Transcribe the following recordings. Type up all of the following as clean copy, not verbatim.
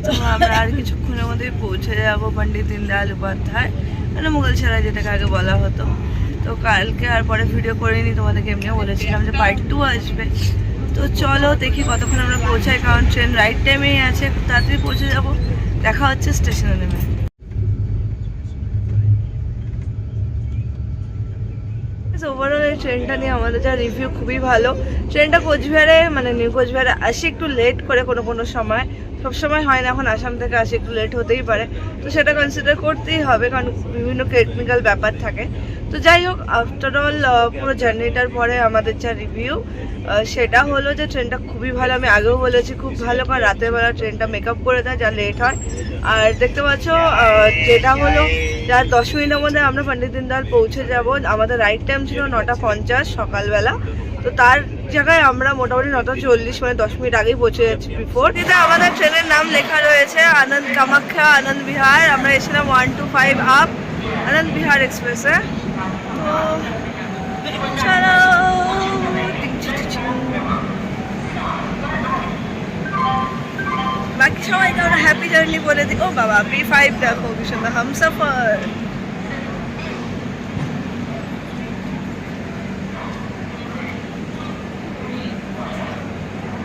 তো আমরা আর কিছুক্ষণের মধ্যেই পৌঁছে যাবো পণ্ডিত দীনদয়াল উপাধ্যায়, মানে মুঘলসরাই যেটাকে আগে বলা হতো। তো কালকে আর পরে ভিডিও করিনি, তোমাদেরকে এমনিও বলেছিলাম যে পার্ট 2 আসবে। তো চলো দেখি কতক্ষণ আমরা পৌঁছাই, কারণ ট্রেন রাইট টাইমেই আছে, খুব তাড়াতাড়ি পৌঁছে যাবো। দেখা হচ্ছে স্টেশনে নেমে। ওভারঅল এই ট্রেনটা নিয়ে আমাদের যা রিভিউ, খুবই ভালো। ট্রেনটা কোচবিহারে, মানে নিউ কোচবিহারে আসি একটু লেট করে কোনো সময়, সবসময় হয় না, এখন আসাম থেকে আসি একটু লেট হতেই পারে। তো সেটা কনসিডার করতেই হবে, কারণ বিভিন্ন টেকনিক্যাল ব্যাপার থাকে। তো যাই হোক, আফটারঅল পুরো জার্নিটার পরে আমাদের যা রিভিউ সেটা হলো যে ট্রেনটা খুবই ভালো। আমি আগেও বলেছি খুব ভালো, কারণ রাতের বেলা ট্রেনটা মেকআপ করে দেয় যা লেট হয়। আর দেখতে পাচ্ছ যেটা হলো যার 10 মিনিটের মধ্যে আমরা পণ্ডিত দীনদয়াল পৌঁছে যাব। আমাদের রাইট টাইম ছিল 9:50 সকালবেলা, তো তার জায়গায় আমরা মোটামুটি 9:40, মানে 10 মিনিট আগেই পৌঁছে যাচ্ছি বিফোর। এটা আমাদের ট্রেনের নাম লেখা রয়েছে আনন্দ কামাখ্যা আনন্দ বিহার। আমরা এসেছিলাম 125 আপ আনন্দ বিহার এক্সপ্রেসে। তো চলো, বাকি সবাইকে আমরা হ্যাপি জার্নি বলে দিই। ও বাবা, B5 দেখো কি সুন্দর, হামসফর।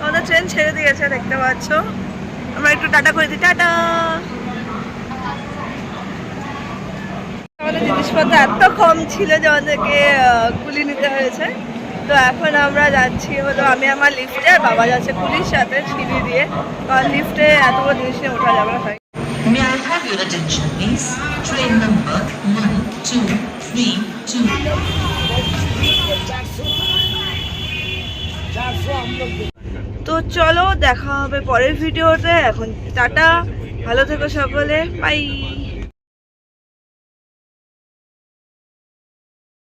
আমাদের ট্রেন ছেড়ে দিয়েছে, দেখতে পাচ্ছ। আমরা একটু টাটা করে দিই, টাটা। আমাদের জিনিসপত্র এত কম ছিল যে আমাদেরকে কুলি নিতে হয়েছে। তো এখন আমরা যাচ্ছি হলো, আমি আমার লিফটে, বাবা যাচ্ছে কুলির সাথে সিঁড়ি দিয়ে, কারণ লিফটে এতগুলো জিনিস নিয়ে ওঠা যাবে না। May I have your attention, please? Train number 1232. তো চলো দেখা হবে পরের ভিডিওতে। এখন টাটা, ভালো থেকো সকলে, বাই।